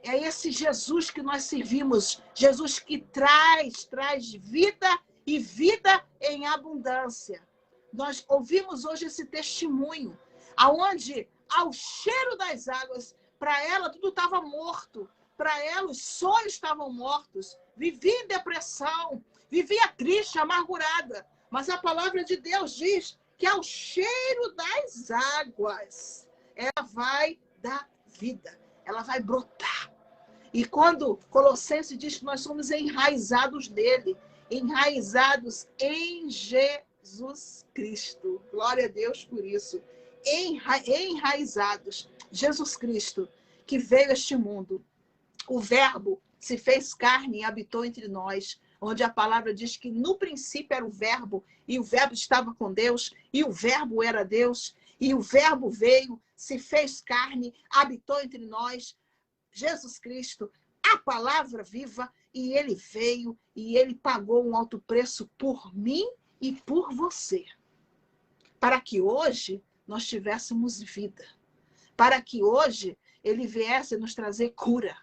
Speaker 1: É esse Jesus que nós servimos. Jesus que traz vida e vida em abundância. Nós ouvimos hoje esse testemunho, aonde, ao cheiro das águas, para ela tudo estava morto. Para ela os sonhos estavam mortos. Vivia em depressão, vivia triste, amargurada. Mas a palavra de Deus diz que ao cheiro das águas, ela vai dar vida, ela vai brotar. E quando Colossenses diz que nós somos enraizados nele, enraizados em Jesus Cristo. Glória a Deus por isso. Enraizados. Jesus Cristo, que veio a este mundo. O Verbo se fez carne e habitou entre nós, onde a palavra diz que no princípio era o Verbo, e o Verbo estava com Deus, e o Verbo era Deus, e o Verbo veio, se fez carne, habitou entre nós, Jesus Cristo, a palavra viva, e ele veio, e ele pagou um alto preço por mim e por você, para que hoje nós tivéssemos vida, para que hoje ele viesse nos trazer cura.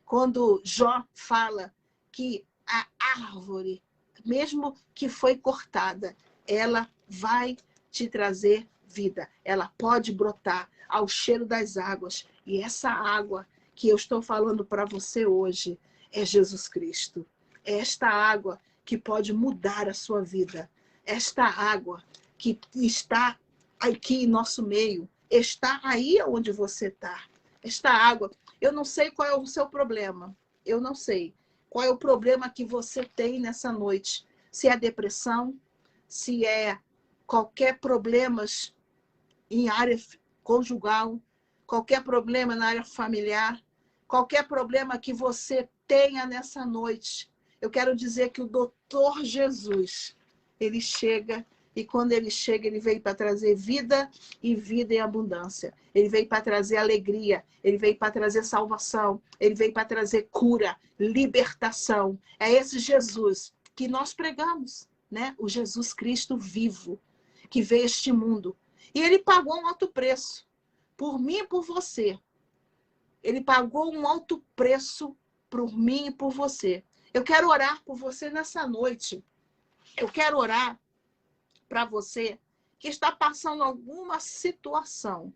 Speaker 1: Quando Jó fala que a árvore, mesmo que foi cortada, ela vai te trazer vida. Ela pode brotar ao cheiro das águas. E essa água que eu estou falando para você hoje é Jesus Cristo. É esta água que pode mudar a sua vida. Esta água que está aqui em nosso meio, está aí onde você está. Esta água, eu não sei qual é o seu problema. Eu não sei qual é o problema que você tem nessa noite. Se é depressão, se é qualquer problema em área conjugal, qualquer problema na área familiar, qualquer problema que você tenha nessa noite. Eu quero dizer que o doutor Jesus, ele chega, e quando ele chega, ele veio para trazer vida e vida em abundância. Ele veio para trazer alegria, ele veio para trazer salvação, ele veio para trazer cura, libertação. É esse Jesus que nós pregamos, né? O Jesus Cristo vivo, que veio a este mundo. E ele pagou um alto preço, por mim e por você. Ele pagou um alto preço por mim e por você. Eu quero orar por você nessa noite. Eu quero orar para você que está passando alguma situação.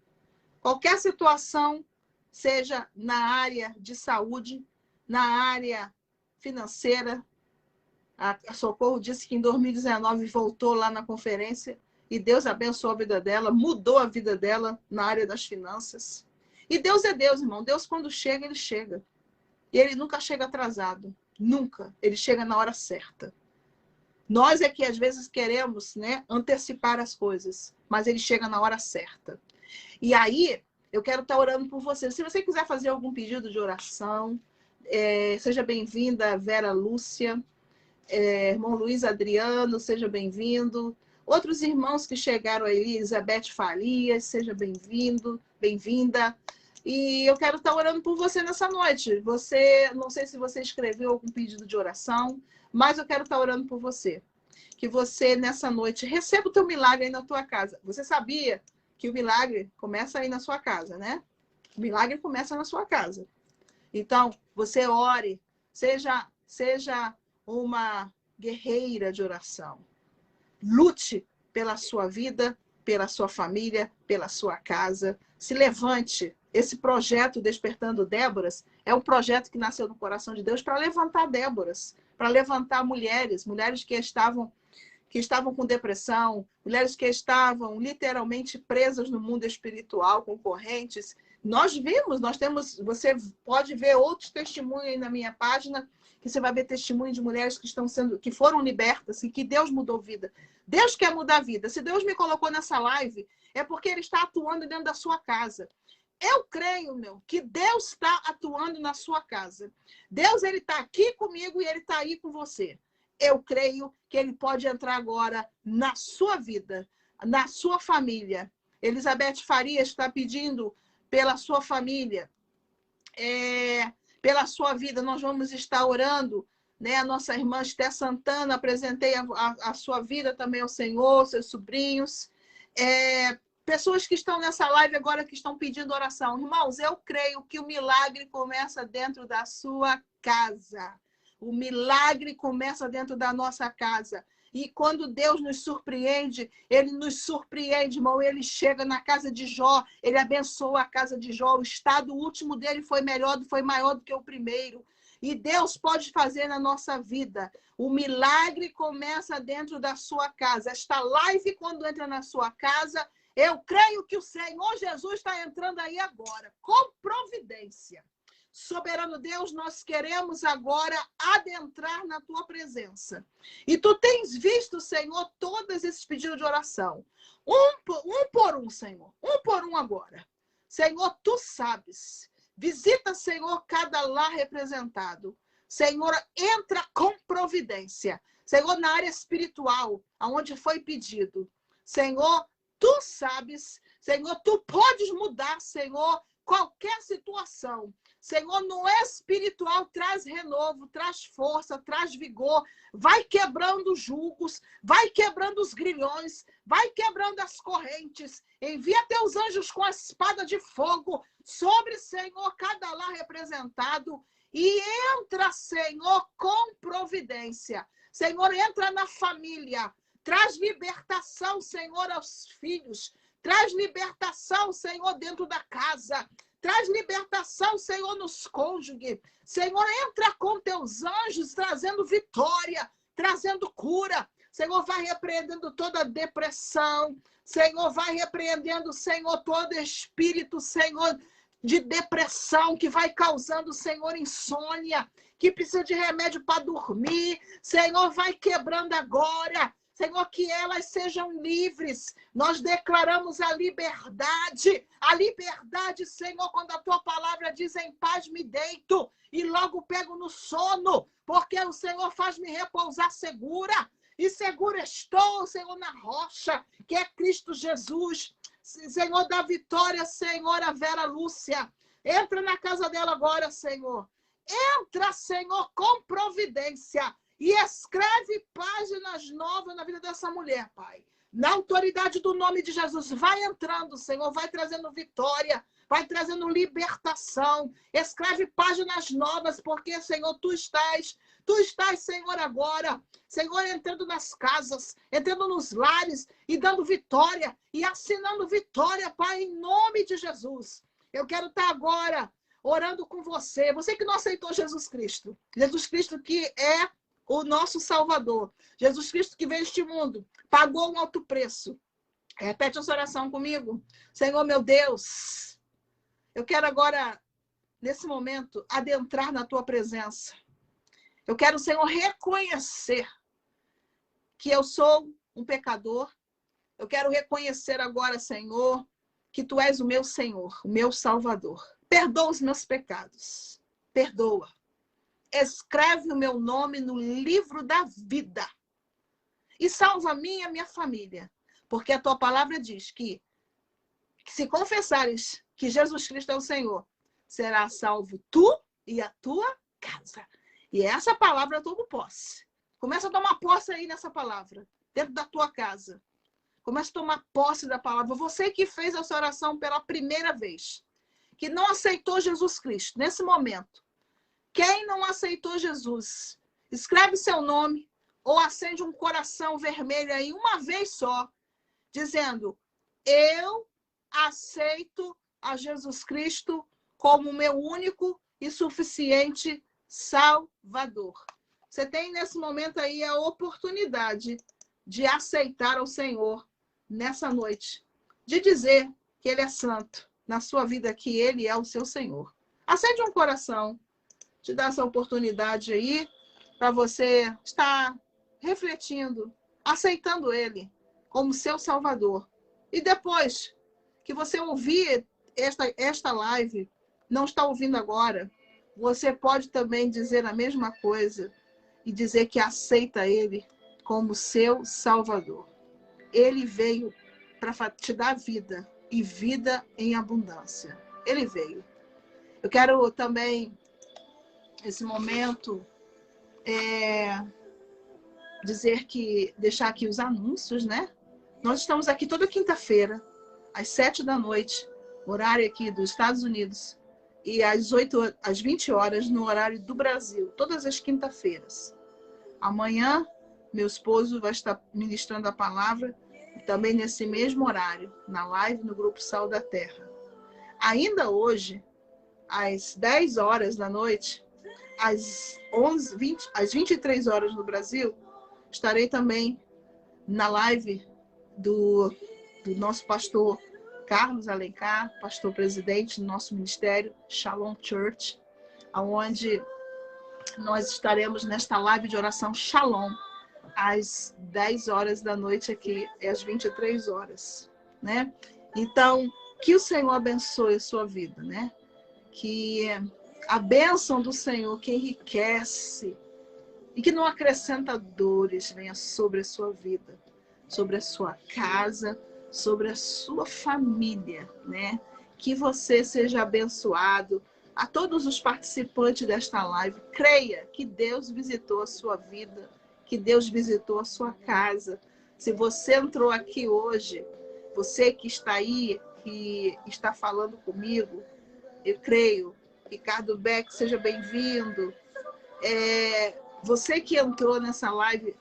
Speaker 1: Qualquer situação, seja na área de saúde, na área financeira. A Socorro disse que em 2019 voltou lá na conferência e Deus abençoou a vida dela, mudou a vida dela na área das finanças. E Deus é Deus, irmão. Deus, quando chega, ele chega. E ele nunca chega atrasado. Nunca. Ele chega na hora certa. Nós é que às vezes queremos, né, antecipar as coisas, mas ele chega na hora certa. E aí, eu quero estar orando por você. Se você quiser fazer algum pedido de oração, seja bem-vinda, Vera Lúcia. Irmão Luiz Adriano, seja bem-vindo. Outros irmãos que chegaram aí, Elizabeth Farias, seja bem-vindo, bem-vinda. E eu quero estar orando por você nessa noite. Não sei se você escreveu algum pedido de oração, mas eu quero estar orando por você. Que você, nessa noite, receba o teu milagre aí na tua casa. Você sabia que o milagre começa aí na sua casa, né? O milagre começa na sua casa. Então, você ore, seja uma guerreira de oração. Lute pela sua vida, pela sua família, pela sua casa. Se levante. Esse projeto Despertando Déboras é um projeto que nasceu no coração de Deus para levantar Déboras, para levantar mulheres que estavam com depressão, mulheres que estavam literalmente presas no mundo espiritual, com correntes. Você pode ver outros testemunhos aí na minha página, que você vai ver testemunho de mulheres que foram libertas e que Deus mudou vida. Deus quer mudar a vida. Se Deus me colocou nessa live, é porque Ele está atuando dentro da sua casa. Eu creio, que Deus está atuando na sua casa. Deus, Ele está aqui comigo e Ele está aí com você. Eu creio que Ele pode entrar agora na sua vida, na sua família. Elizabeth Farias está pedindo pela sua família, pela sua vida. Nós vamos estar orando, né? A nossa irmã Esté Santana, apresentei a sua vida também ao Senhor, seus sobrinhos. Pessoas que estão nessa live agora que estão pedindo oração. Irmãos, eu creio que o milagre começa dentro da sua casa. O milagre começa dentro da nossa casa. E quando Deus nos surpreende, Ele nos surpreende, irmão. Ele chega na casa de Jó, Ele abençoa a casa de Jó. O estado último dele foi maior do que o primeiro. E Deus pode fazer na nossa vida. O milagre começa dentro da sua casa. Esta live, quando entra na sua casa, eu creio que o Senhor Jesus está entrando aí agora, com providência. Soberano Deus, nós queremos agora adentrar na tua presença. E tu tens visto, Senhor, todos esses pedidos de oração. Um por um, Senhor. Um por um agora. Senhor, tu sabes. Visita, Senhor, cada lar representado. Senhor, entra com providência. Senhor, na área espiritual, aonde foi pedido. Senhor, tu sabes. Senhor, tu podes mudar, Senhor, qualquer situação. Senhor, no espiritual, traz renovo, traz força, traz vigor. Vai quebrando os julgos, vai quebrando os grilhões, vai quebrando as correntes. Envia teus anjos com a espada de fogo sobre, Senhor, cada lar representado. E entra, Senhor, com providência. Senhor, entra na família. Traz libertação, Senhor, aos filhos. Traz libertação, Senhor, dentro da casa. Traz libertação, Senhor, nos cônjuges. Senhor, entra com teus anjos, trazendo vitória, trazendo cura. Senhor, vai repreendendo toda depressão. Senhor, vai repreendendo, Senhor, todo espírito, Senhor, de depressão que vai causando, Senhor, insônia, que precisa de remédio para dormir. Senhor, vai quebrando agora. Senhor, que elas sejam livres. Nós declaramos a liberdade. A liberdade, Senhor, quando a tua palavra diz em paz me deito e logo pego no sono, porque o Senhor faz-me repousar segura. E segura estou, Senhor, na rocha, que é Cristo Jesus. Senhor, dá vitória, Senhor, a Vera Lúcia. Entra na casa dela agora, Senhor. Entra, Senhor, com providência. E escreve páginas novas na vida dessa mulher, Pai. Na autoridade do nome de Jesus, vai entrando, Senhor, vai trazendo vitória, vai trazendo libertação. Escreve páginas novas, porque, Senhor, tu estás, Senhor, agora. Senhor, entrando nas casas, entrando nos lares e dando vitória e assinando vitória, Pai, em nome de Jesus. Eu quero estar agora orando com você. Você que não aceitou Jesus Cristo. Jesus Cristo que é o nosso Salvador. Jesus Cristo que veio a este mundo, pagou um alto preço. Repete essa oração comigo. Senhor, meu Deus, eu quero agora, nesse momento, adentrar na tua presença. Eu quero, Senhor, reconhecer que eu sou um pecador. Eu quero reconhecer agora, Senhor, que tu és o meu Senhor, o meu Salvador. Perdoa os meus pecados. Perdoa. escreve o meu nome no livro da vida e salva a mim e a minha família. Porque a tua palavra diz que se confessares que Jesus Cristo é o Senhor, será salvo tu e a tua casa. E essa palavra eu tomo posse. Começa a tomar posse aí nessa palavra, dentro da tua casa. Começa a tomar posse da palavra. Você que fez essa oração pela primeira vez, que não aceitou Jesus Cristo nesse momento. Quem não aceitou Jesus, escreve seu nome ou acende um coração vermelho aí uma vez só, dizendo: eu aceito a Jesus Cristo como meu único e suficiente Salvador. Você tem nesse momento aí a oportunidade de aceitar o Senhor nessa noite, de dizer que Ele é santo na sua vida, que Ele é o seu Senhor. Acende um coração, te dá essa oportunidade aí para você estar refletindo, aceitando Ele como seu Salvador. E depois que você ouvir esta live, não está ouvindo agora, você pode também dizer a mesma coisa e dizer que aceita Ele como seu Salvador. Ele veio para te dar vida e vida em abundância. Ele veio. Eu quero também, nesse momento, deixar aqui os anúncios, né? Nós estamos aqui toda quinta-feira, às 7 da noite, horário aqui dos Estados Unidos, e às 20 horas, no horário do Brasil, todas as quinta-feiras. Amanhã, meu esposo vai estar ministrando a palavra, também nesse mesmo horário, na live no Grupo Sal da Terra. Ainda hoje, às 10 horas da noite, às 23 horas no Brasil, estarei também na live do nosso pastor Carlos Alencar, pastor presidente do nosso ministério, Shalom Church, onde nós estaremos nesta live de oração Shalom, às 10 horas da noite aqui, às 23 horas, né? Então, que o Senhor abençoe a sua vida, né? Que a bênção do Senhor, que enriquece e que não acrescenta dores, venha sobre a sua vida, sobre a sua casa, sobre a sua família, né? Que você seja abençoado. A todos os participantes desta live, creia que Deus visitou a sua vida, que Deus visitou a sua casa. Se você entrou aqui hoje, você que está aí, que está falando comigo, eu creio, Ricardo Beck, seja bem-vindo. Você que entrou nessa live,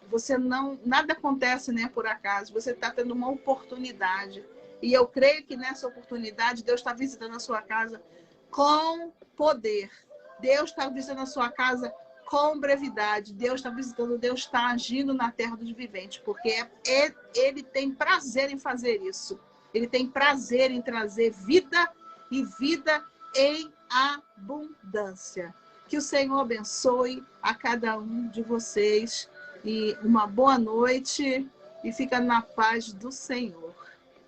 Speaker 1: nada acontece, né, por acaso. Você está tendo uma oportunidade. E eu creio que nessa oportunidade, Deus está visitando a sua casa com poder. Deus está visitando a sua casa com brevidade. Deus está visitando, Deus está agindo na terra dos viventes, porque Ele tem prazer em fazer isso. Ele tem prazer em trazer vida e vida em abundância. Que o Senhor abençoe a cada um de vocês e uma boa noite e fica na paz do Senhor.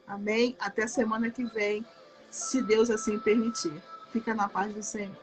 Speaker 1: Amém? Até semana que vem, se Deus assim permitir. Fica na paz do Senhor.